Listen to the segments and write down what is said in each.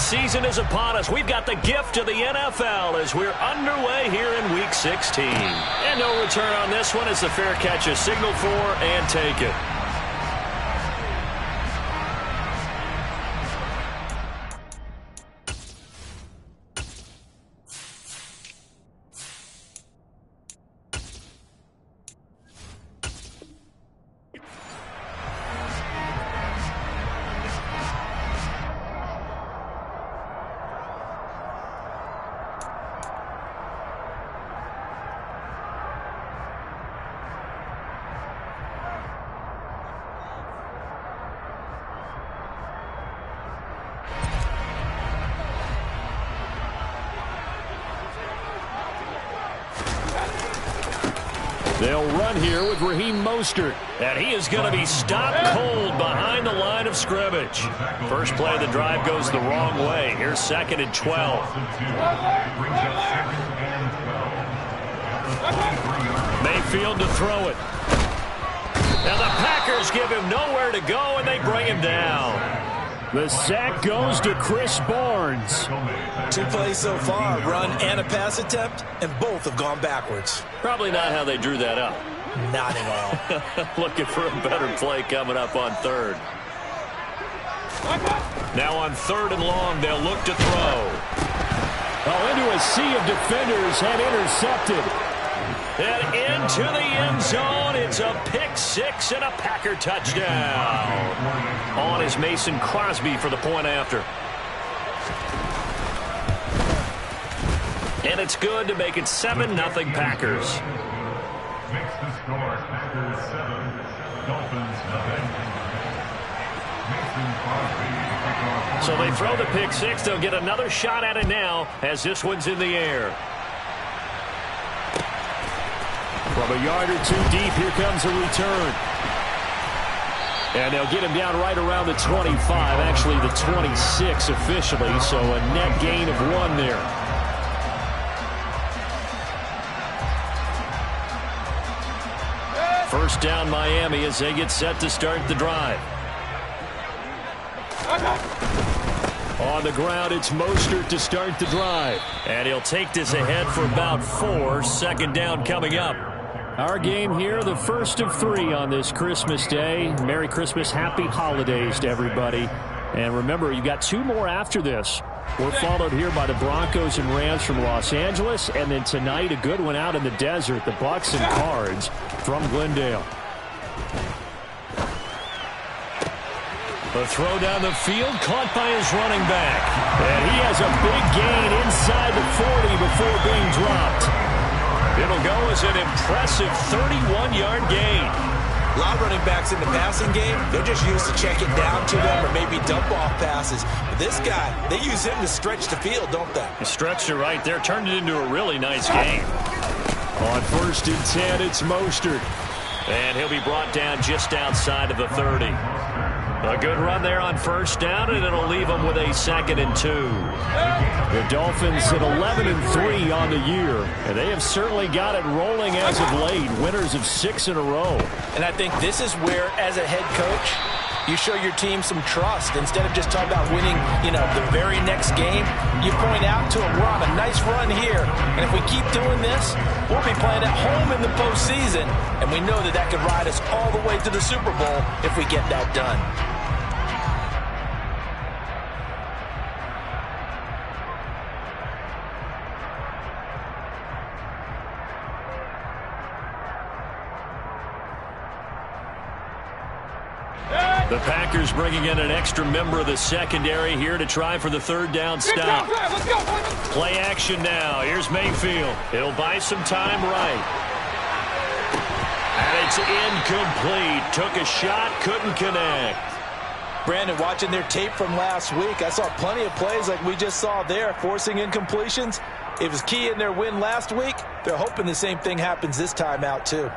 season is upon us. We've got the gift of the NFL as we're underway here in Week 16. And no return on this one as the fair catch is signaled for and taken. They'll run here with Raheem Mostert. And he is going to be stopped cold behind the line of scrimmage. First play of the drive goes the wrong way. Here's 2nd and 12. Mayfield to throw it. Now the Packers give him nowhere to go, and they bring him down. The sack goes to Chris Barnes. 2 plays so far, run and a pass attempt, and both have gone backwards. Probably not how they drew that up. Not at all. Looking for a better play coming up on 3rd. Now on 3rd and long, they'll look to throw. Oh, into a sea of defenders and intercepted. And into the end zone, it's a pick 6 and a Packer touchdown. On is Mason Crosby for the point after. And it's good to make it 7-0 Packers. Makes the score Packers 7, Dolphins 0. So they throw the pick 6. They'll get another shot at it now as this one's in the air. From a yard or 2 deep, here comes a return. And they'll get him down right around the 25, actually the 26 officially, so a net gain of 1 there. First down Miami as they get set to start the drive. On the ground, it's Mostert to start the drive. And he'll take this ahead for about 4. 2nd down coming up. Our game here, the first of 3 on this Christmas Day. Merry Christmas, Happy Holidays to everybody. And remember, you got 2 more after this. We're followed here by the Broncos and Rams from Los Angeles. And then tonight, a good one out in the desert, the Bucks and Cards from Glendale. The throw down the field, caught by his running back. And he has a big gain inside the 40 before being dropped. It'll go as an impressive 31-yard gain. A lot of running backs in the passing game, they're just used to check it down to them or maybe dump off passes. But this guy, they use him to stretch the field, don't they? He stretched it right there, turned it into a really nice gain. On 1st and 10, it's Mostert. And he'll be brought down just outside of the 30. A good run there on 1st down, and it'll leave them with a 2nd and 2. The Dolphins at 11-3 on the year, and they have certainly got it rolling as of late. Winners of 6 in a row. And I think this is where, as a head coach, you show your team some trust. Instead of just talking about winning, the very next game, you point out to them, we're on a nice run here, and if we keep doing this, we'll be playing at home in the postseason, and we know that that could ride us all the way to the Super Bowl if we get that done. The Packers bringing in an extra member of the secondary here to try for the 3rd down stop. Play action now. Here's Mayfield. He'll buy some time right. And it's incomplete. Took a shot, couldn't connect. Brandon, watching their tape from last week, I saw plenty of plays like we just saw there, forcing incompletions. It was key in their win last week. They're hoping the same thing happens this time out, too.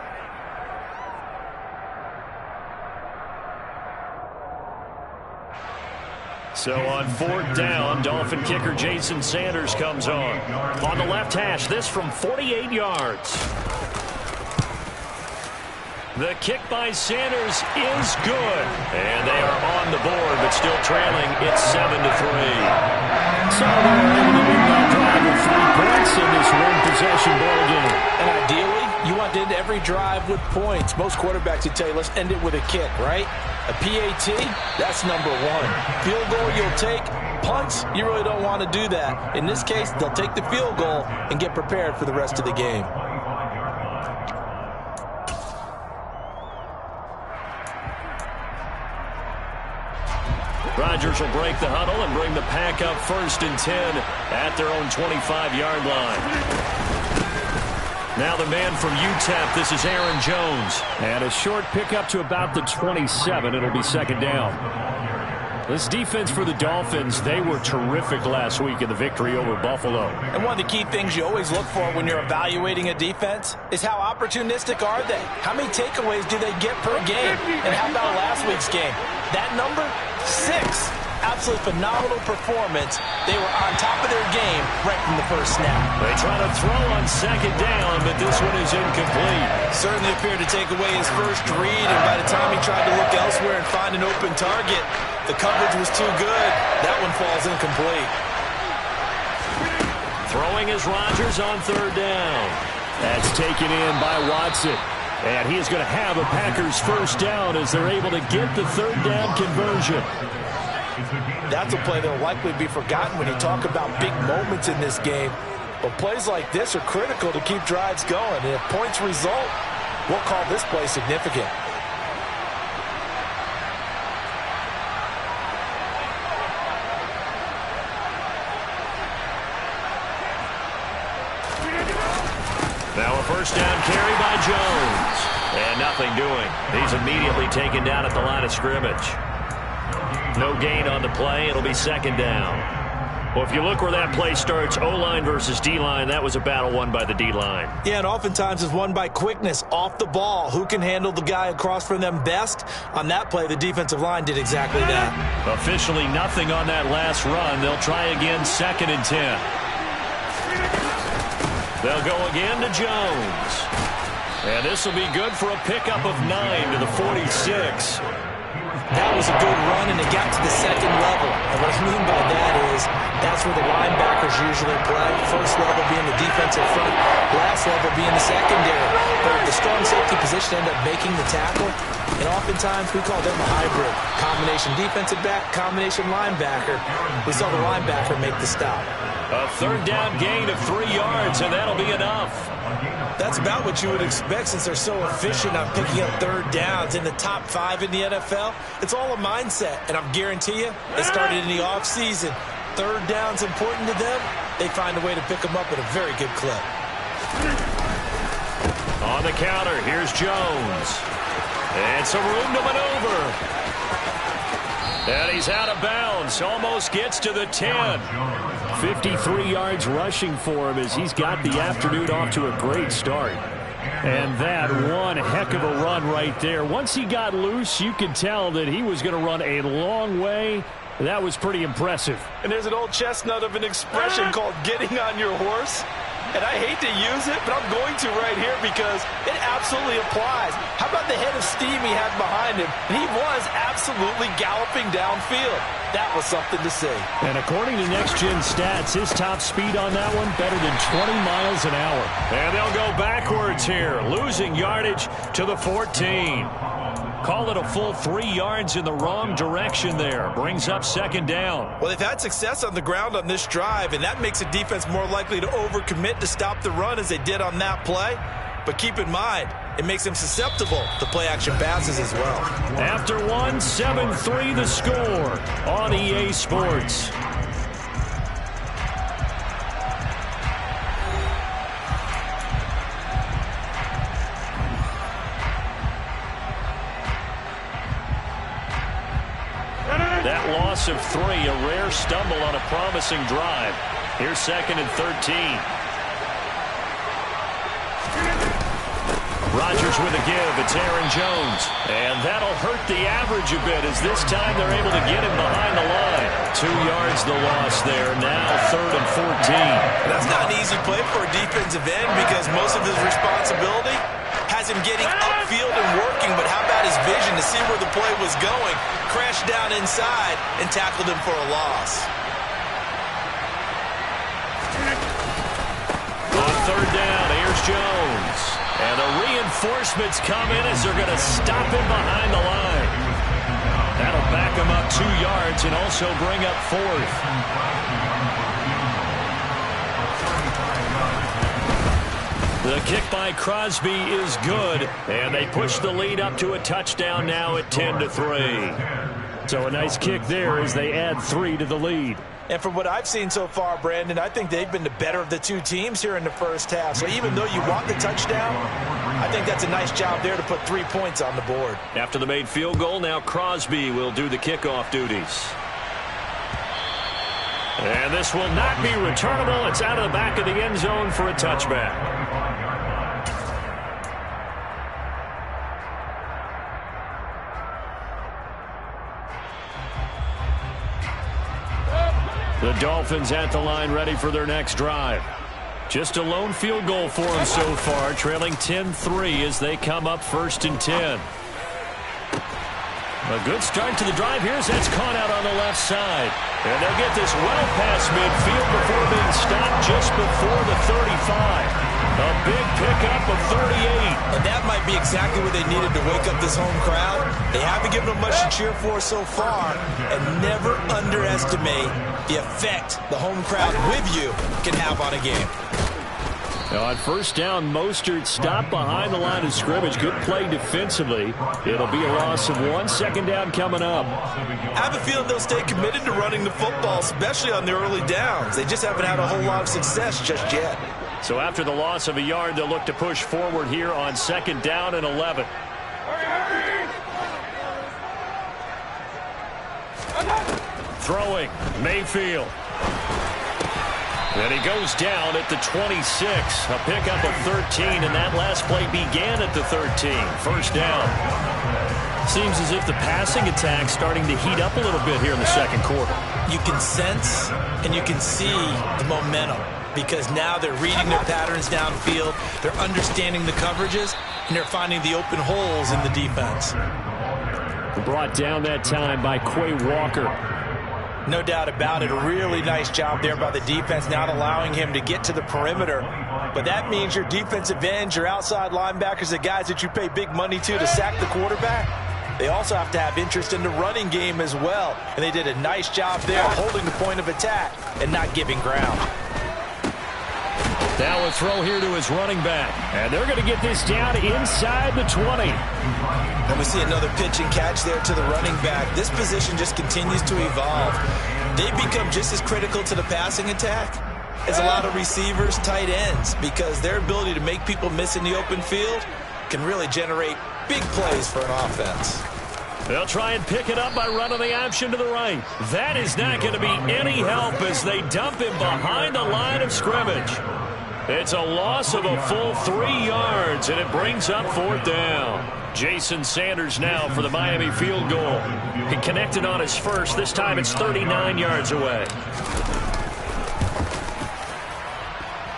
So on 4th down, Dolphin kicker Jason Sanders comes on. On the left hash, this from 48 yards. The kick by Sanders is good. And they are on the board, but still trailing. It's 7-3. So they're able to win that drive with 3 points in this one-possession ball game. And ideally, you want to end every drive with points. Most quarterbacks would tell you, let's end it with a kick, right? A PAT, that's number 1. Field goal you'll take. Punts, you really don't want to do that. In this case, they'll take the field goal and get prepared for the rest of the game. Rodgers will break the huddle and bring the pack up 1st and 10 at their own 25-yard line. Now the man from UTEP, this is Aaron Jones. And a short pickup to about the 27. It'll be 2nd down. This defense for the Dolphins, they were terrific last week in the victory over Buffalo. And one of the key things you always look for when you're evaluating a defense is how opportunistic are they? How many takeaways do they get per game? And how about last week's game? That number, 6. Absolutely phenomenal performance. They were on top of their game right from the first snap. They try to throw on 2nd down, but this one is incomplete. Certainly appeared to take away his first read, and by the time he tried to look elsewhere and find an open target, the coverage was too good. That one falls incomplete. Throwing is Rodgers on 3rd down. That's taken in by Watson. And he is going to have a Packers 1st down as they're able to get the 3rd down conversion. That's a play that will likely be forgotten when you talk about big moments in this game. But plays like this are critical to keep drives going. And if points result, we'll call this play significant. Now a 1st down carry by Jones. And nothing doing. He's immediately taken down at the line of scrimmage. No gain on the play. It'll be 2nd down. Well, if you look where that play starts, O-line versus D-line, that was a battle won by the D-line. Yeah, and oftentimes it's won by quickness off the ball. Who can handle the guy across from them best? On that play, the defensive line did exactly that. Officially nothing on that last run. They'll try again, 2nd and 10. They'll go again to Jones. And this will be good for a pickup of 9 to the 46. That was a good run, and it got to the 2nd level. And what I mean by that is that's where the linebackers usually play. First level being the defensive front, last level being the secondary. But the strong safety position ended up making the tackle, and oftentimes we call them a hybrid. Combination defensive back, combination linebacker. We saw the linebacker make the stop. A 3rd down gain of 3 yards, and that'll be enough. That's about what you would expect since they're so efficient on picking up 3rd downs in the top 5 in the NFL. It's all a mindset, and I guarantee you, it started in the offseason. 3rd down's important to them. They find a way to pick them up at a very good clip. On the counter, here's Jones. And some room to maneuver. And he's out of bounds. Almost gets to the 10. 53 yards rushing for him as he's got the afternoon off to a great start. And that one heck of a run right there. Once he got loose, you could tell that he was going to run a long way. That was pretty impressive. And there's an old chestnut of an expression called getting on your horse. And I hate to use it, but I'm going to right here because it absolutely applies. How about the head of steam he had behind him? And he was absolutely galloping downfield. That was something to see. And according to Next Gen Stats, his top speed on that one, better than 20 miles an hour. And they'll go backwards here, losing yardage to the 14. Call it a full 3 yards in the wrong direction there. Brings up 2nd down. Well, they've had success on the ground on this drive, and that makes a defense more likely to overcommit to stop the run as they did on that play. But keep in mind, it makes them susceptible to play-action passes as well. After one, 7-3 the score on EA Sports. That loss of 3, a rare stumble on a promising drive. Here's 2nd and 13. Rodgers with a give. It's Aaron Jones. And that'll hurt the average a bit as this time they're able to get him behind the line. 2 yards the loss there. Now 3rd and 14. That's not an easy play for a defensive end because most of his responsibility has him getting upfield and working blocking, but how about his vision to see where the play was going? Crashed down inside and tackled him for a loss. On third down, here's Jones. And the reinforcements come in as they're going to stop him behind the line. That'll back him up 2 yards and also bring up fourth. The kick by Crosby is good, and they push the lead up to a touchdown now at 10-3. So a nice kick there as they add 3 to the lead. And from what I've seen so far, Brandon, I think they've been the better of the two teams here in the first half. So even though you want the touchdown, I think that's a nice job there to put 3 points on the board. After the made field goal, now Crosby will do the kickoff duties. And this will not be returnable. It's out of the back of the end zone for a touchback. The Dolphins at the line ready for their next drive. Just a lone field goal for them so far, trailing 10-3 as they come up 1st and 10. A good start to the drive here as that's caught out on the left side. And they'll get this well past midfield before being stopped just before the 35. A big pickup of 38. And that might be exactly what they needed to wake up this home crowd. They haven't given them much to cheer for so far. And never underestimate the effect the home crowd with you can have on a game. Now on first down, Mostert stopped behind the line of scrimmage. Good play defensively. It'll be a loss of 1. Second down coming up. I have a feeling they'll stay committed to running the football, especially on the early downs. They just haven't had a whole lot of success just yet. So after the loss of a yard, they'll look to push forward here on 2nd down and 11. Throwing, Mayfield. And he goes down at the 26. A pickup of 13, and that last play began at the 13. First down. Seems as if the passing attack's starting to heat up a little bit here in the second quarter. You can sense and you can see the momentum because now they're reading their patterns downfield, they're understanding the coverages, and they're finding the open holes in the defense. Brought down that time by Quay Walker. No doubt about it. A really nice job there by the defense, not allowing him to get to the perimeter. But that means your defensive ends, your outside linebackers, the guys that you pay big money to sack the quarterback, they also have to have interest in the running game as well. And they did a nice job there holding the point of attack and not giving ground. Now a throw here to his running back. And they're going to get this down inside the 20. And we see another pitch and catch there to the running back. This position just continues to evolve. They become just as critical to the passing attack as a lot of receivers, tight ends, because their ability to make people miss in the open field can really generate big plays for an offense. They'll try and pick it up by running the option to the right. That is not going to be any help as they dump him behind the line of scrimmage. It's a loss of a full 3 yards, and it brings up 4th down. Jason Sanders now for the Miami field goal. He connected on his first. This time it's 39 yards away.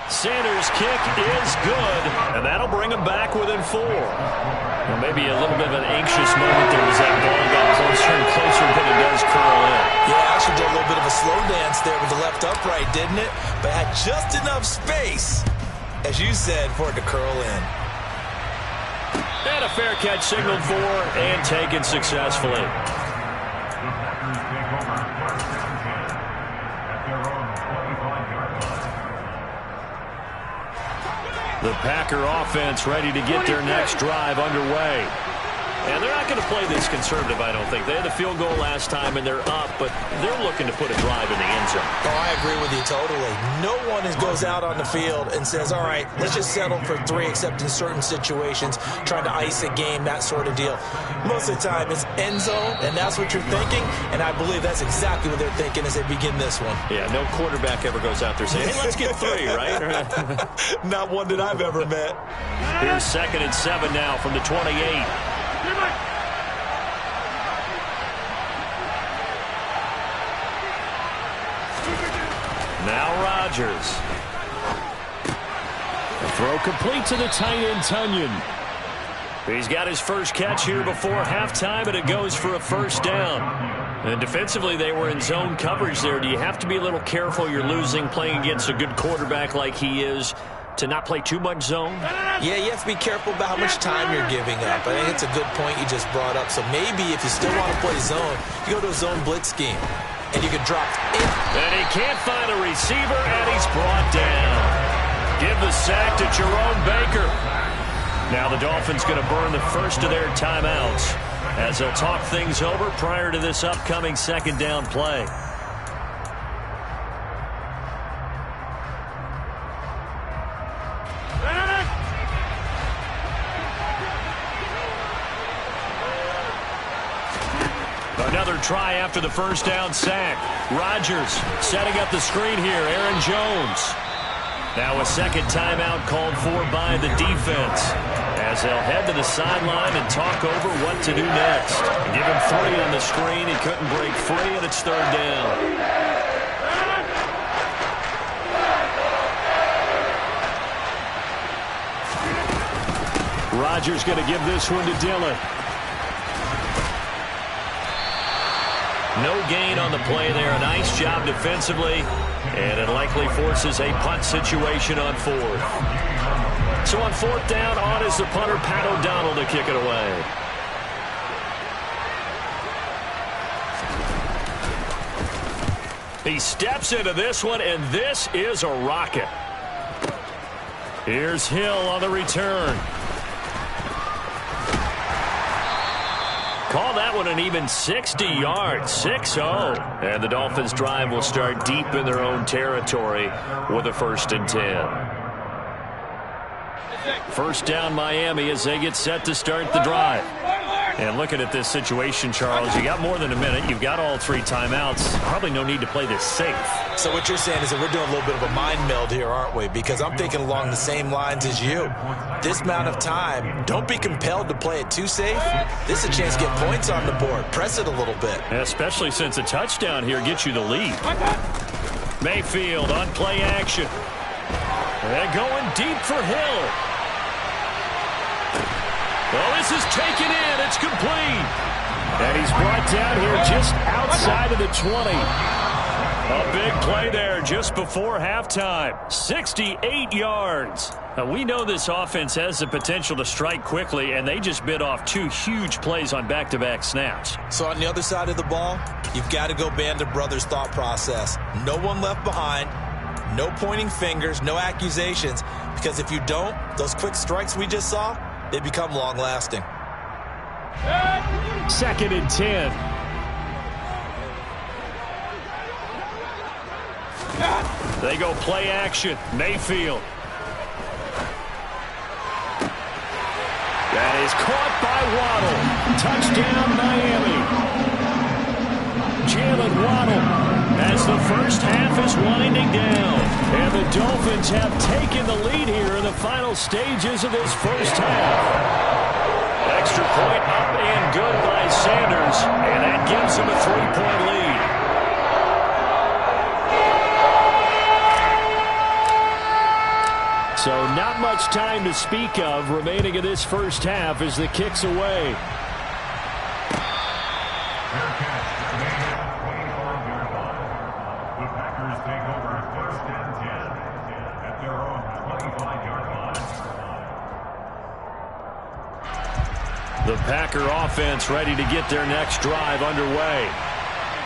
Sanders' kick is good, and that'll bring him back within 4. Well, maybe a little bit of an anxious moment there as that ball got closer and closer than it does curl in. Yeah, actually did a little bit of a slow dance there with the left upright, didn't it? But had just enough space, as you said, for it to curl in. And a fair catch signaled for and taken successfully. The Packer offense ready to get their next drive underway. And they're not going to play this conservative, I don't think. They had a field goal last time, and they're up, but they're looking to put a drive in the end zone. Oh, I agree with you totally. No one goes out on the field and says, all right, let's just settle for 3, except in certain situations, trying to ice a game, that sort of deal. Most of the time, it's end zone, and that's what you're thinking, and I believe that's exactly what they're thinking as they begin this one. Yeah, no quarterback ever goes out there saying, hey, let's get 3, right? Not one that I've ever met. Here's 2nd and 7 now from the 28. Now Rodgers. The throw complete to the tight end, Tunyon. He's got his first catch here before halftime, and it goes for a first down. And defensively, they were in zone coverage there. Do you have to be a little careful? You're losing, playing against a good quarterback like he is, to not play too much zone? Yeah, you have to be careful about how much time you're giving up. I think it's a good point you just brought up. So maybe if you still want to play zone, you go to a zone blitz scheme, and you can drop in. And he can't find a receiver, and he's brought down. Give the sack to Jerome Baker. Now the Dolphins going to burn the first of their timeouts as they'll talk things over prior to this upcoming second down play. Another try after the first down sack. Rodgers setting up the screen here. Aaron Jones. Now a second timeout called for by the defense as they'll head to the sideline and talk over what to do next. Give him 3 on the screen. He couldn't break free, and it's third down. Rodgers going to give this one to Dillon. No gain on the play there. A nice job defensively, and it likely forces a punt situation on fourth. So on fourth down, on is the punter, Pat O'Donnell, to kick it away. He steps into this one, and this is a rocket. Here's Hill on the return. Call that one an even 60 yards, 6-0. And the Dolphins' drive will start deep in their own territory with a 1st and 10. First down Miami as they get set to start the drive. And looking at this situation, Charles, you got more than a minute. You've got all 3 timeouts. Probably no need to play this safe. So what you're saying is that we're doing a little bit of a mind meld here, aren't we? Because I'm thinking along the same lines as you. This amount of time, don't be compelled to play it too safe. This is a chance to get points on the board. Press it a little bit. Especially since a touchdown here gets you the lead. Mayfield on play action. They're going deep for Hill. Well, this is taken in. It's complete. And he's brought down here just outside of the 20. A big play there just before halftime. 68 yards. Now, we know this offense has the potential to strike quickly, and they just bit off 2 huge plays on back-to-back snaps. So on the other side of the ball, you've got to go Band of Brothers thought process. No one left behind. No pointing fingers. No accusations. Because if you don't, those quick strikes we just saw, they become long-lasting. 2nd and 10. They go play action. Mayfield. That is caught by Waddle. Touchdown, Miami. Jalen Waddle as the first half is winding down. And the Dolphins have taken the lead here in the final stages of this first half. Extra point up and good by Sanders, and that gives them a 3-point lead. So not much time to speak of remaining in this first half as the kick's away. The Packers take over 1st and 10 at their own 25-yard line. The Packer offense ready to get their next drive underway.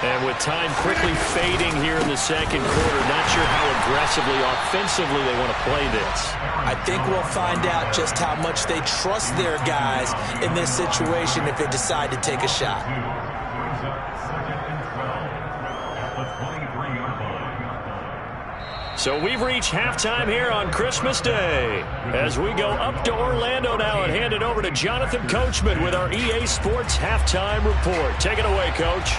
And with time quickly fading here in the second quarter, not sure how aggressively, offensively they want to play this. I think we'll find out just how much they trust their guys in this situation if they decide to take a shot. Brings up 2nd and 12 at the 23-yard line. So we've reached halftime here on Christmas Day as we go up to Orlando now and hand it over to Jonathan Coachman with our EA Sports Halftime Report. Take it away, Coach.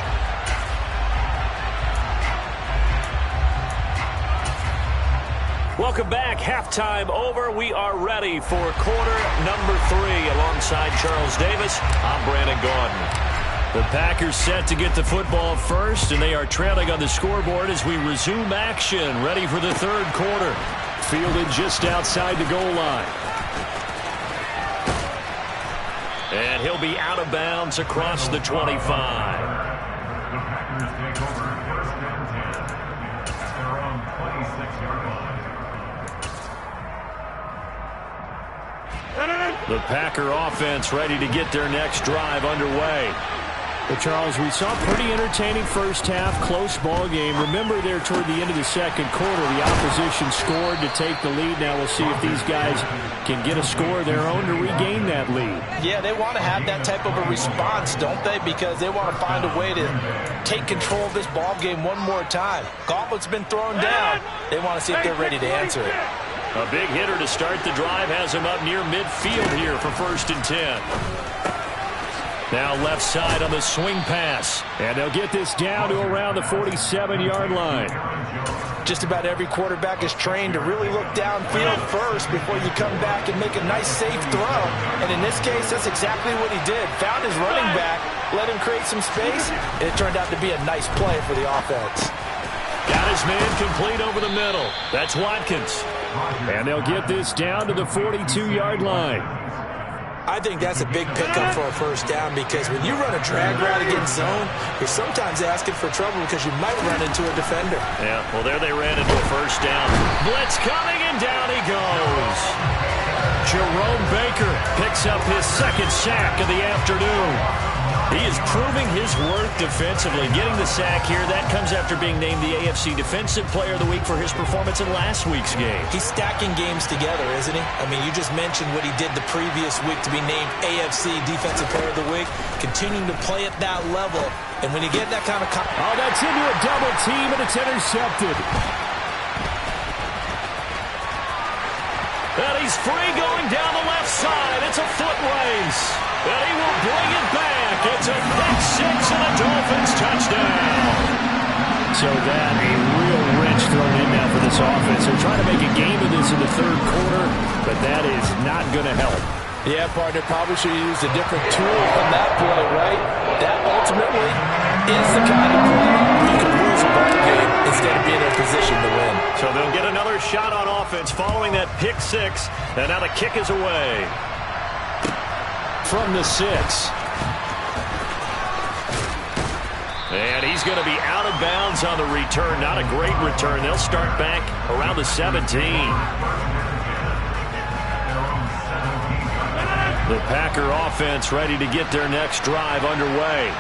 Welcome back. Halftime over. We are ready for quarter number 3 alongside Charles Davis. I'm Brandon Gaudin. The Packers set to get the football first, and they are trailing on the scoreboard as we resume action, ready for the third quarter. Fielded just outside the goal line. And he'll be out of bounds across the 25. The Packers take over 1st and 10 at their own 26-yard line. The Packer offense ready to get their next drive underway. Well, Charles, we saw a pretty entertaining first half, close ball game. Remember there toward the end of the second quarter, the opposition scored to take the lead. Now we'll see if these guys can get a score of their own to regain that lead. Yeah, they want to have that type of a response, don't they? Because they want to find a way to take control of this ball game one more time. Gauntlet's been thrown down. They want to see if they're ready to answer it. A big hitter to start the drive has him up near midfield here for 1st and 10. Now left side on the swing pass. And they'll get this down to around the 47-yard line. Just about every quarterback is trained to really look downfield first before you come back and make a nice, safe throw. And in this case, that's exactly what he did. Found his running back, let him create some space, and it turned out to be a nice play for the offense. Got his man complete over the middle. That's Watkins. And they'll get this down to the 42-yard line. I think that's a big pickup for a first down because when you run a drag route against zone, you're sometimes asking for trouble because you might run into a defender. Yeah, well, there they ran into a first down. Blitz coming, and down he goes. Jerome Baker picks up his 2nd sack of the afternoon. He is proving his worth defensively, getting the sack here. That comes after being named the AFC Defensive Player of the Week for his performance in last week's game. He's stacking games together, isn't he? I mean, you just mentioned what he did the previous week to be named AFC Defensive Player of the Week, continuing to play at that level. And when you get that kind of... Oh, that's into a double team, and it's intercepted. And he's free going down the left side. It's a foot race. And he will bring it back. It's a pick 6 and a Dolphins touchdown. So that a real wrench thrown in now for this offense. They're trying to make a game of this in the 3rd quarter, but that is not going to help. Yeah, partner, probably should have used a different tool on that play, right? That ultimately is the kind of play you can lose a ball game instead of being in a position to win. So they'll get another shot on offense following that pick 6, and now the kick is away. From the 6. And he's going to be out of bounds on the return. Not a great return. They'll start back around the 17. The Packer offense ready to get their next drive underway.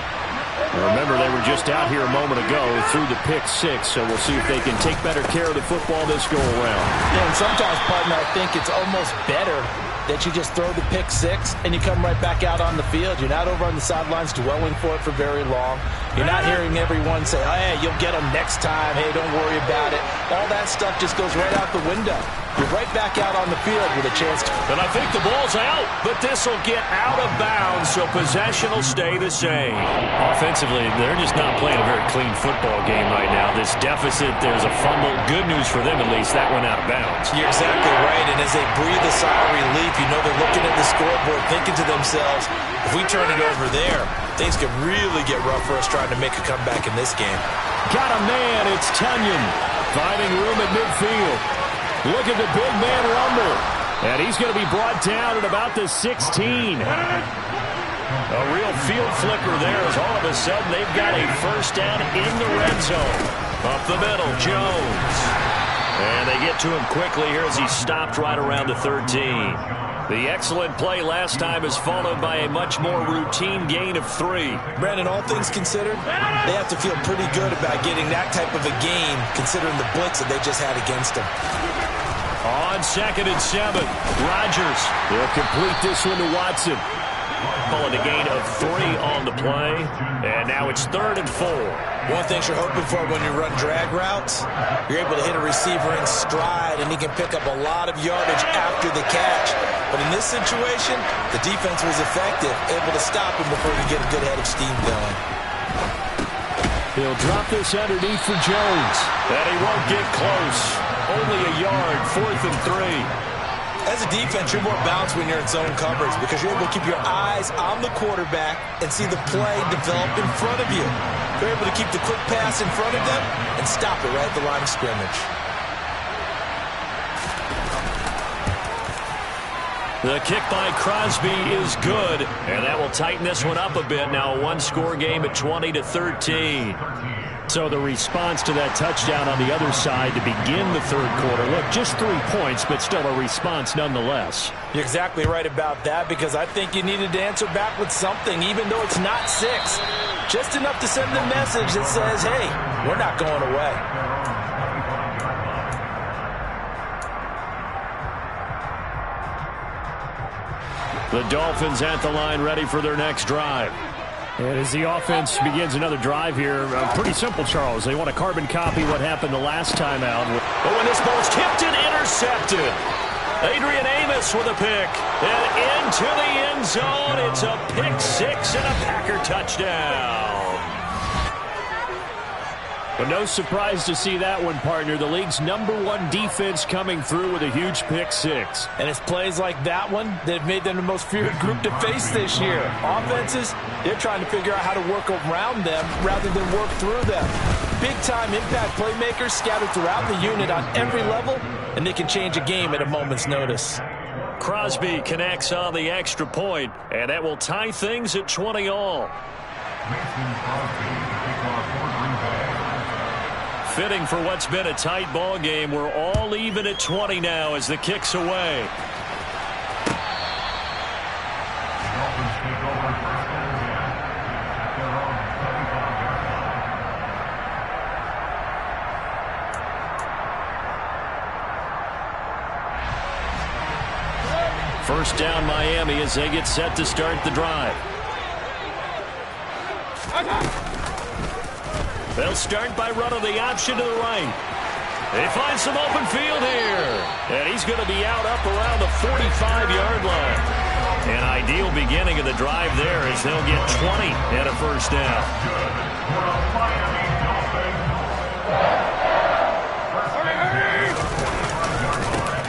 Remember, they were just out here a moment ago through the pick 6, so we'll see if they can take better care of the football this go-around. Yeah, and sometimes, partner, I think it's almost better that you just throw the pick 6 and you come right back out on the field. You're not over on the sidelines dwelling for it for very long. You're not hearing everyone say, oh, hey, you'll get them next time. Hey, don't worry about it. All that stuff just goes right out the window. You're right back out on the field with a chance to... And I think the ball's out, but this will get out of bounds, so possession will stay the same. Offensively, they're just not playing a very clean football game right now. This deficit, there's a fumble. Good news for them, at least. That went out of bounds. You're exactly right, and as they breathe a sigh of relief, you know they're looking at the scoreboard, thinking to themselves, if we turn it over there, things could really get rough for us trying to make a comeback in this game. Got a man, it's Tunyon, finding room at midfield. Look at the big man rumble. And he's going to be brought down at about the 16. A real field flicker there as all of a sudden they've got a first down in the red zone. Up the middle, Jones. And they get to him quickly here as he stopped right around the 13. The excellent play last time is followed by a much more routine gain of 3. Brandon, all things considered, they have to feel pretty good about getting that type of a gain considering the blitz that they just had against them. On 2nd and 7, Rodgers will complete this one to Watson. Pulling a gain of 3 on the play. And now it's 3rd and 4. One thing you're hoping for when you run drag routes, you're able to hit a receiver in stride, and he can pick up a lot of yardage after the catch. But in this situation, the defense was effective, able to stop him before he get a good head of steam going. He'll drop this underneath for Jones. And he won't get close. Only a yard, 4th and 3. As a defense, you're more balanced when you're in zone coverage because you're able to keep your eyes on the quarterback and see the play develop in front of you. You're able to keep the quick pass in front of them and stop it right at the line of scrimmage. The kick by Crosby is good, and that will tighten this one up a bit. Now a one-score game at 20-13. So the response to that touchdown on the other side to begin the third quarter. Look, just 3 points, but still a response nonetheless. You're exactly right about that, because I think you needed to answer back with something, even though it's not 6. Just enough to send the message that says, hey, we're not going away. The Dolphins at the line, ready for their next drive. And as the offense begins another drive here, pretty simple, Charles. They want to carbon copy what happened the last time out. But when this ball's tipped and intercepted, Adrian Amos with a pick. And into the end zone, it's a pick 6 and a Packer touchdown. But no surprise to see that one, partner. The league's #1 defense coming through with a huge pick 6. And it's plays like that one that have made them the most feared group to face this year. Offenses, they're trying to figure out how to work around them rather than work through them. Big-time impact playmakers scattered throughout the unit on every level, and they can change a game at a moment's notice. Crosby connects on the extra point, and that will tie things at 20 all. Fitting for what's been a tight ball game. We're all even at 20 now as the kick's away. First down Miami as they get set to start the drive. They'll start by running the option to the right. They find some open field here. And he's going to be out up around the 45-yard line. An ideal beginning of the drive there as they'll get 20 and a first down.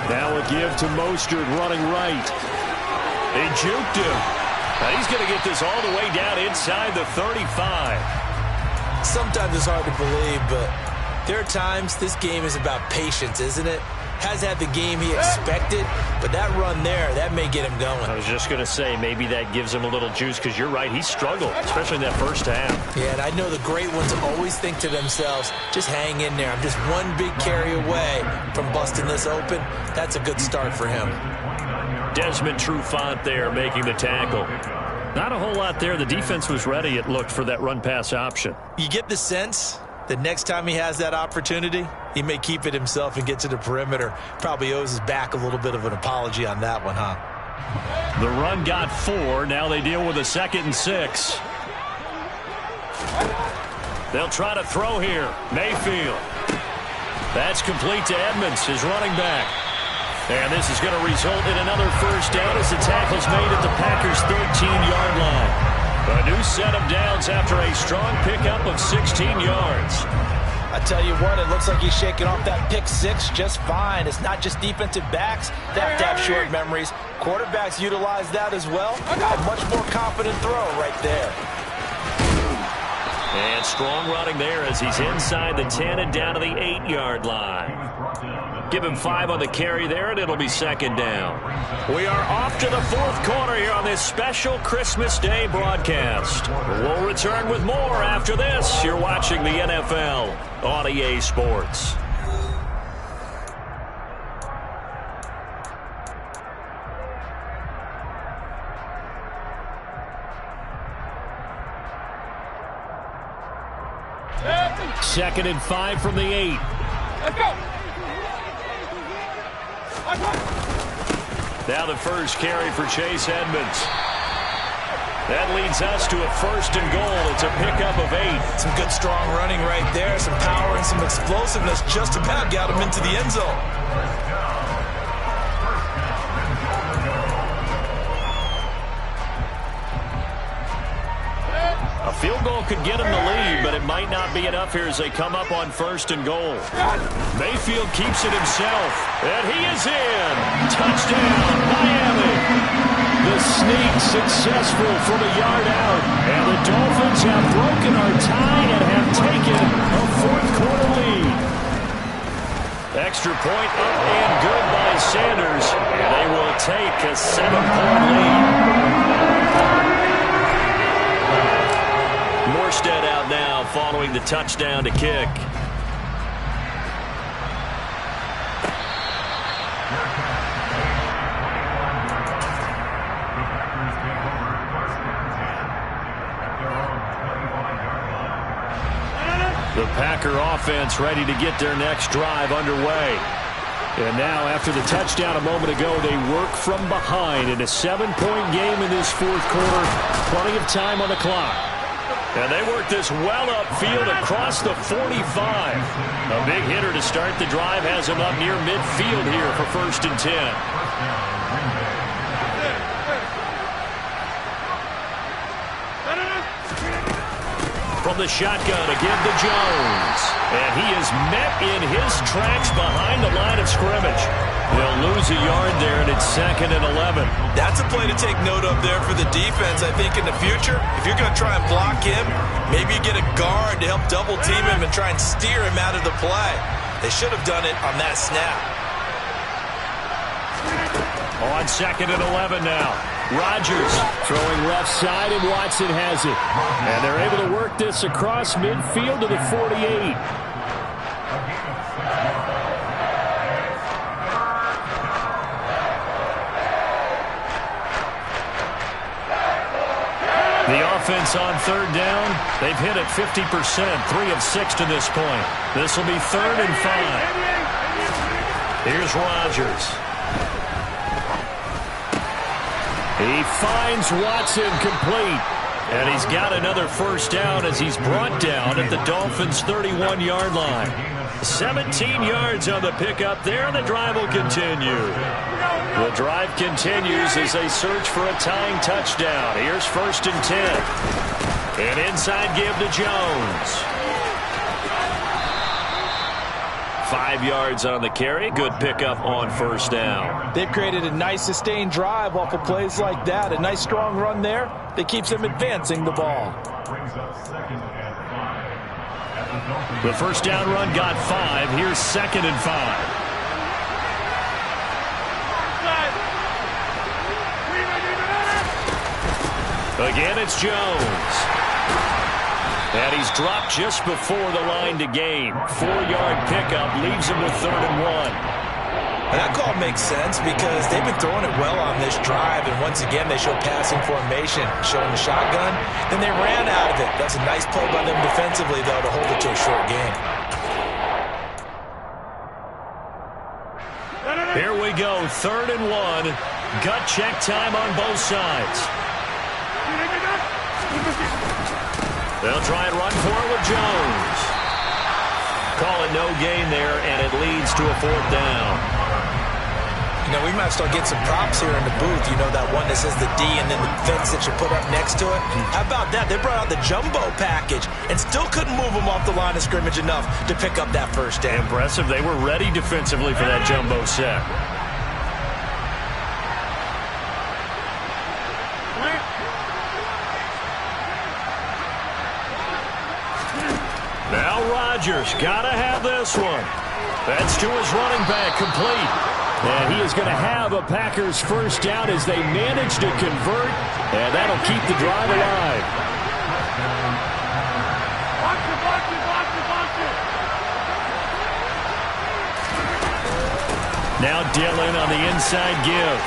Now a give to Mostert running right. They juked him. Now he's going to get this all the way down inside the 35. Sometimes it's hard to believe, but there are times this game is about patience, isn't it? Has had the game he expected, but that run there, that may get him going. I was just going to say, maybe that gives him a little juice, because you're right, he struggled, especially in that first half. Yeah, and I know the great ones always think to themselves, just hang in there. I'm just one big carry away from busting this open. That's a good start for him. Desmond Trufant there making the tackle. Not a whole lot there. The defense was ready, it looked, for that run-pass option. You get the sense that next time he has that opportunity, he may keep it himself and get to the perimeter. Probably owes his back a little bit of an apology on that one, huh? The run got 4. Now they deal with a 2nd and 6. They'll try to throw here. Mayfield. That's complete to Edmonds, his running back. And this is going to result in another first down as the tackle's made at the Packers' 13-yard line. A new set of downs after a strong pickup of 16 yards. I tell you what, it looks like he's shaking off that pick 6 just fine. It's not just defensive backs that have to have short memories. Quarterbacks utilize that as well. A much more confident throw right there. And strong running there as he's inside the 10 and down to the 8-yard line. Give him 5 on the carry there, and it'll be 2nd down. We are off to the 4th quarter here on this special Christmas Day broadcast. We'll return with more after this. You're watching the NFL on EA Sports. Second and 5 from the 8. Let's go. Now the first carry for Chase Edmonds. That leads us to a 1st and goal. It's a pickup of 8. Some good strong running right there. Some power and some explosiveness just about got him into the end zone. A field goal could get him the lead, but it might not be enough here as they come up on 1st and goal. Mayfield keeps it himself, and he is in. Touchdown, Miami. The sneak successful from a yard out, and the Dolphins have broken our tie and have taken a 4th quarter lead. Extra point up and good by Sanders. And they will take a 7-point lead. Morstead out now following the touchdown to kick. The Packer offense ready to get their next drive underway. And now, after the touchdown a moment ago, they work from behind in a 7-point game in this fourth quarter. Plenty of time on the clock. And they work this well upfield across the 45. A big hitter to start the drive has him up near midfield here for 1st and 10. From the shotgun, again to Jones. And he is met in his tracks behind the line of scrimmage. They'll lose a yard there, and it's 2nd and 11. That's a play to take note of there for the defense, I think, in the future. If you're going to try and block him, maybe you get a guard to help double-team him and try and steer him out of the play. They should have done it on that snap. On 2nd and 11 now. Rodgers throwing left side, and Watson has it. And they're able to work this across midfield to the 48. The offense on 3rd down, they've hit it 50%, 3 of 6 to this point. This will be 3rd and 5. Here's Rodgers. He finds Watson complete. And he's got another 1st down as he's brought down at the Dolphins' 31-yard line. 17 yards on the pickup there, and the drive will continue. The drive continues as they search for a tying touchdown. Here's 1st and 10. An inside give to Jones. 5 yards on the carry. Good pickup on 1st down. They've created a nice sustained drive off of plays like that. A nice strong run there that keeps them advancing the ball. The 1st down run got 5. Here's 2nd and 5. Again, it's Jones. And he's dropped just before the line to gain. 4-yard pickup leaves him with 3rd and 1. And that call makes sense because they've been throwing it well on this drive. And once again, they show passing formation, showing the shotgun. Then they ran out of it. That's a nice play by them defensively, though, to hold it to a short game. Here we go, 3rd and 1. Gut check time on both sides. They'll try and run for it with Jones. Call it no gain there, and it leads to a 4th down. You know, we might start getting some props here in the booth. You know, that one that says the D and then the fence that you put up next to it? How about that? They brought out the jumbo package and still couldn't move them off the line of scrimmage enough to pick up that 1st down. Impressive. They were ready defensively for that jumbo set. Now Rodgers, gotta have this one. That's to his running back, complete. And he is going to have a Packers 1st down as they manage to convert, and that'll keep the drive alive. Now Dillon on the inside give.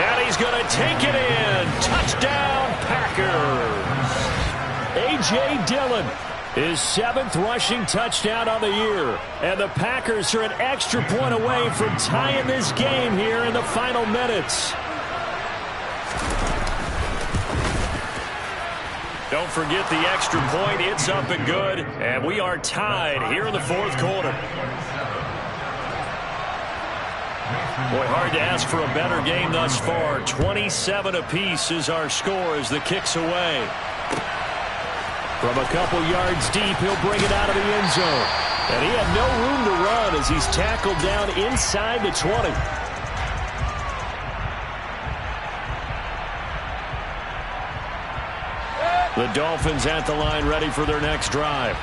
And he's going to take it in. Touchdown, Packers. A.J. Dillon, his 7th rushing touchdown on the year. And the Packers are an extra point away from tying this game here in the final minutes. Don't forget the extra point. It's up and good. And we are tied here in the 4th quarter. Boy, hard to ask for a better game thus far. 27 apiece is our score as the kick's away. From a couple yards deep, he'll bring it out of the end zone. And he had no room to run as he's tackled down inside the 20. The Dolphins at the line ready for their next drive.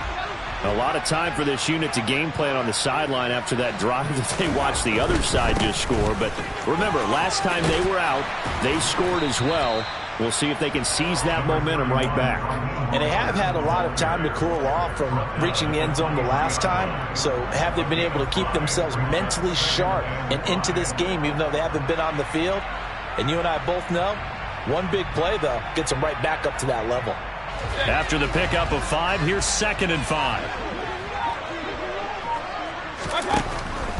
A lot of time for this unit to game plan on the sideline after that drive that they watched the other side just score. But remember, last time they were out, they scored as well. We'll see if they can seize that momentum right back. And they have had a lot of time to cool off from reaching the end zone the last time. So have they been able to keep themselves mentally sharp and into this game, even though they haven't been on the field? And you and I both know, one big play, though, gets them right back up to that level. After the pickup of 5, here's 2nd and 5.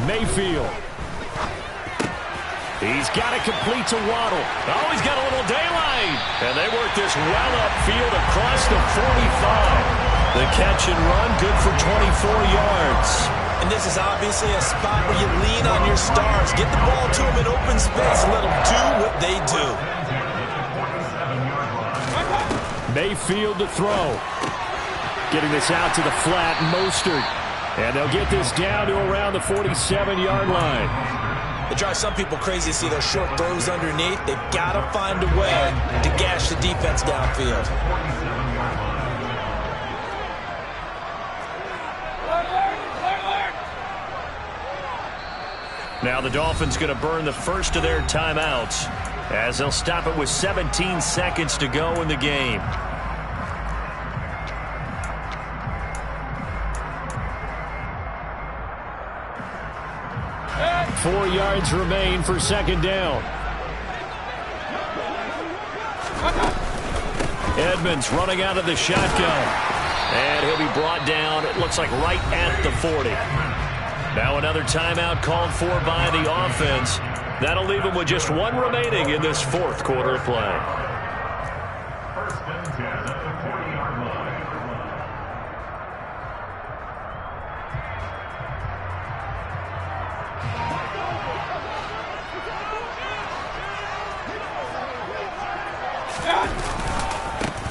Mayfield. He's got it complete to Waddle. Oh, he's got a little daylight. And they work this well upfield across the 45. The catch and run, good for 24 yards. And this is obviously a spot where you lean on your stars. Get the ball to them in open space and let them do what they do. Mayfield to throw. Getting this out to the flat, Mostert. And they'll get this down to around the 47-yard line. It drives some people crazy to see those short throws underneath. They've got to find a way to gash the defense downfield. Now the Dolphins going to burn the first of their timeouts as they'll stop it with 17 seconds to go in the game. Four yards remain for 2nd down. Edmonds running out of the shotgun. And he'll be brought down, it looks like right at the 40. Now another timeout called for by the offense. That'll leave them with just 1 remaining in this 4th quarter of play. 1st and 10 at the 40-yard line.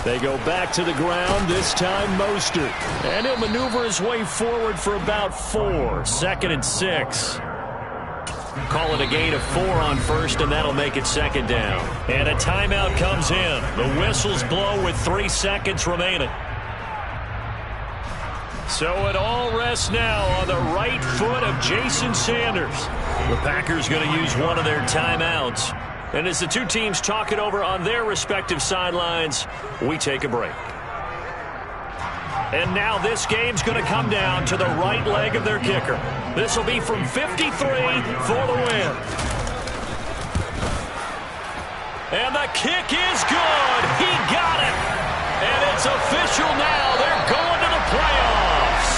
They go back to the ground, this time Mostert. And he'll maneuver his way forward for about 4. 2nd and 6. Call it a gain of 4 on 1st, and that'll make it 2nd down. And a timeout comes in. The whistles blow with 3 seconds remaining. So it all rests now on the right foot of Jason Sanders. The Packers going to use one of their timeouts. And as the two teams talk it over on their respective sidelines, we take a break. And now this game's going to come down to the right leg of their kicker. This will be from 53 for the win. And the kick is good. He got it. And it's official now. They're going to the playoffs.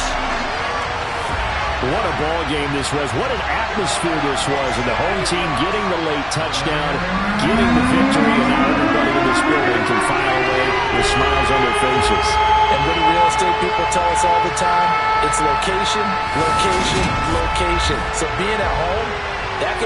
What a ball game this was. What an atmosphere this was. And the home team getting the late touchdown, getting the victory, and now everybody in this building can file away with smiles on their faces. And what do real estate people tell us all the time? It's location, location, location. So being at home, that can